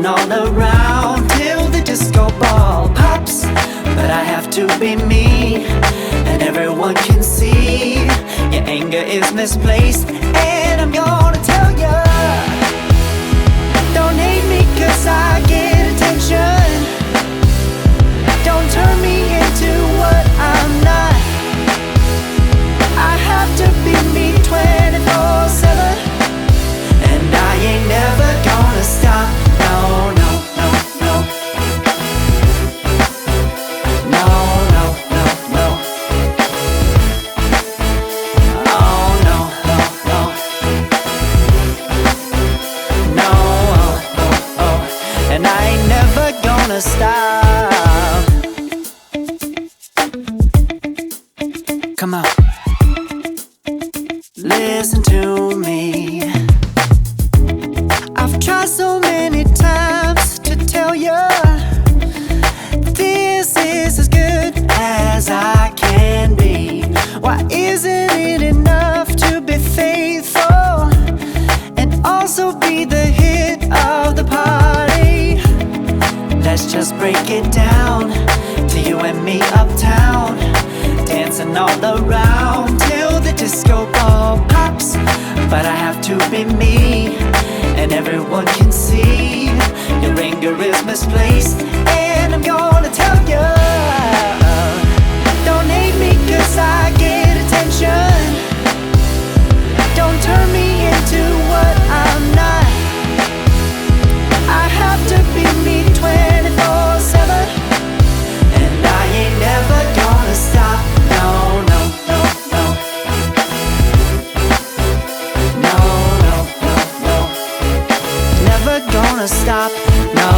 dancing all around till the disco ball pops. But I have to be me, and everyone can see your anger is misplaced. And I'm gonna tell ya, don't hate me cause I get attention. Don't turn me into what I'm not. I have to be me 24/7, and I ain't never gonna stop. No, no, no, no. No, no, no, no. Oh, no, no, no. No, oh, oh, oh. And I ain't never gonna stop. Come on. Listen to me. I've tried so many times to tell you this is as good as I can be. Why isn't it enough to be faithful and also be the hit of the party? Let's just break it down to you and me uptown, dancing all around till the disco ball pops. But I have to be me, and everyone can see your anger is misplaced. And I'm gonna tell ya, don't hate me cause I get attention. Don't turn me into what I'm not. I have to be me 24/7, and I ain't never gonna stop. No, no, no, no. No, no, no, no. Never gonna stop. No.